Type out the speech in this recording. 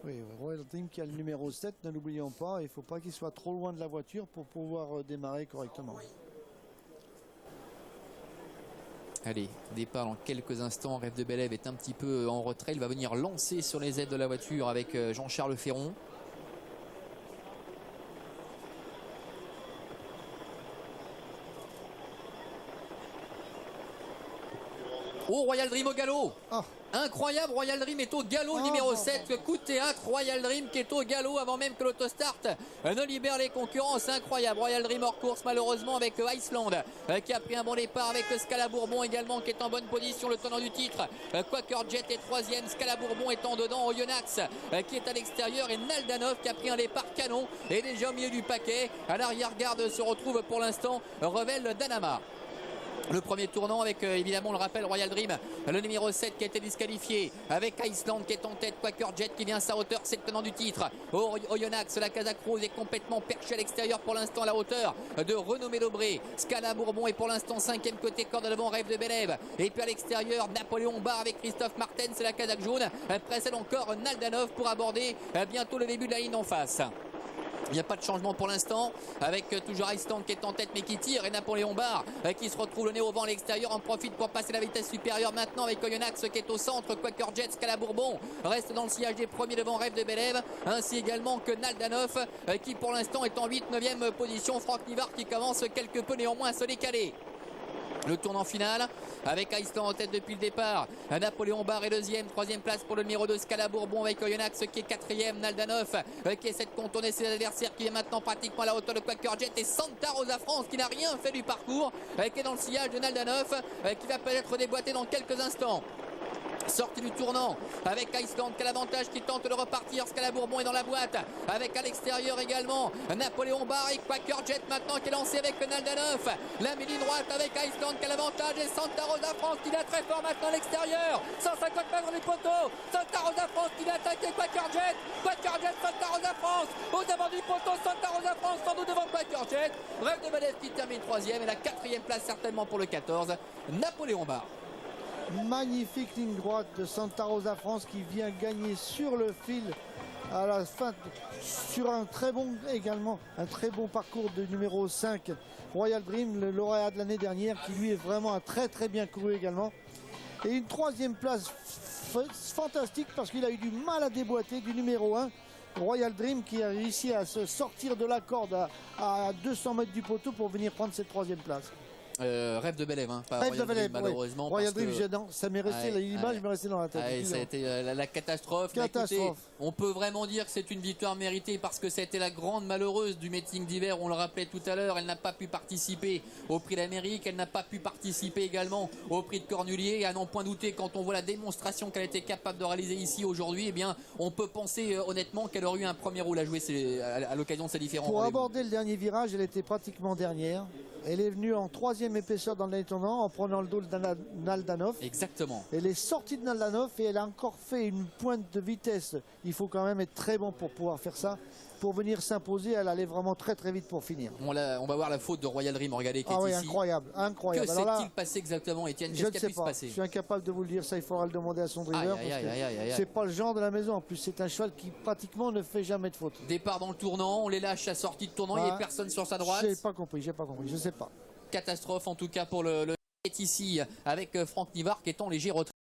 Oui, Royal Dream qui a le numéro 7, ne l'oublions pas. Il ne faut pas qu'il soit trop loin de la voiture pour pouvoir démarrer correctement. Allez, départ dans quelques instants. Rêve de Bélève est un petit peu en retrait. Il va venir lancer sur les ailes de la voiture avec Jean-Charles Ferron. Oh, Royal Dream au galop. Ah. Incroyable, Royal Dream est au galop, numéro 7. Coup de théâtre, Royal Dream qui est au galop avant même que l'autostart ne libère les concurrents. C'est incroyable. Royal Dream hors course malheureusement avec Iceland qui a pris un bon départ avec Scala Bourbon également qui est en bonne position, le tenant du titre. Quaker Jet est troisième, Scala Bourbon étant dedans, Oyonnax qui est à l'extérieur et Naldanov qui a pris un départ canon et déjà au milieu du paquet. À l'arrière-garde se retrouve pour l'instant Revel Danama. Le premier tournant avec évidemment, on le rappelle, Royal Dream, le numéro 7 qui a été disqualifié, avec Iceland qui est en tête, Quaker Jet qui vient à sa hauteur, c'est le tenant du titre. Oyonnax, la Casa Cruz est complètement perché à l'extérieur pour l'instant à la hauteur de Renommé Dobré. Scala Bourbon est pour l'instant 5e côté, corde devant, Rêve de Bélève. Et puis à l'extérieur, Napoléon Bar avec Christophe Martens, c'est la Casa Jaune. Précède encore Naldanov pour aborder bientôt le début de la ligne en face. Il n'y a pas de changement pour l'instant avec toujours Iceland qui est en tête mais qui tire et Napoléon Bar qui se retrouve le nez au vent à l'extérieur, en profite pour passer la vitesse supérieure maintenant avec Oyonnax qui est au centre. Quaker Jet, Scala Bourbon reste dans le sillage des premiers devant Rêve de Bélève, ainsi également que Naldanov qui pour l'instant est en 8-9e position. Franck Nivard qui commence quelque peu néanmoins à se décaler. Le tournant final avec Iceland en tête depuis le départ. Napoléon Bar est deuxième, troisième place pour le numéro 2 Scala Bourbon avec Oyonnax qui est quatrième. Naldanov qui essaie de contourner ses adversaires, qui est maintenant pratiquement à la hauteur de Quaker Jet, et Santa Rosa France qui n'a rien fait du parcours, qui est dans le sillage de Naldanov, qui va peut-être déboîter dans quelques instants. Sortie du tournant avec Iceland qui a l'avantage, qui tente de repartir. Scala Bourbon est dans la boîte avec à l'extérieur également Napoléon Bar et Quaker Jet maintenant qui est lancé avec Naldanov. La mini droite avec Iceland qui a l'avantage et Santa Rosa France qui l'a très fort maintenant à l'extérieur. 150 mètres des poteaux. Santa Rosa France qui l'a attaqué Quaker Jet. Quaker Jet, Santa Rosa France aux avant du poteau. Santa Rosa France sans doute devant Quaker Jet. Rêve de Bélève qui termine troisième et la quatrième place certainement pour le 14 Napoléon Bar. Magnifique ligne droite de Santa Rosa France qui vient gagner sur le fil à la fin sur un très bon parcours de numéro 5 Royal Dream, le lauréat de l'année dernière, qui lui est vraiment un très bien couru également. Et une troisième place fantastique parce qu'il a eu du mal à déboîter du numéro 1 Royal Dream qui a réussi à se sortir de la corde à 200 mètres du poteau pour venir prendre cette troisième place. Rêve de Bélève, hein, pas Rêve Royal de Bélève, Dream, malheureusement. Oui. Royal Dream, ça m'est resté, l'image m'est restée dans la tête. Ça a été la catastrophe. Écoutez, on peut vraiment dire que c'est une victoire méritée parce que ça a été la grande malheureuse du meeting d'hiver. On le rappelait tout à l'heure, elle n'a pas pu participer au prix d'Amérique, elle n'a pas pu participer également au prix de Cornulier. Et à n'en point douter, quand on voit la démonstration qu'elle était capable de réaliser ici aujourd'hui, eh bien, on peut penser honnêtement qu'elle aurait eu un premier rôle à jouer à l'occasion de ces différents Pour aborder le dernier virage, elle était pratiquement dernière. Elle est venue en troisième épaisseur dans le tournant en prenant le dos de Naldanov. Exactement. Elle est sortie de Naldanov et elle a encore fait une pointe de vitesse. Il faut quand même être très bon pour pouvoir faire ça. Pour venir s'imposer, elle allait vraiment très vite pour finir. On va voir la faute de Royal Dream, regardez, qui est ici. Incroyable. Que s'est-il passé exactement, Étienne? Je ne sais pas. Je suis incapable de vous le dire. Ça, il faudra le demander à son driver. C'est pas le genre de la maison. En plus, c'est un cheval qui pratiquement ne fait jamais de faute. Départ dans le tournant, on les lâche à sortie de tournant. Il n'y a personne sur sa droite. J'ai pas compris. Je sais pas. Catastrophe en tout cas pour le ici avec Franck Nivard qui est en léger retrait.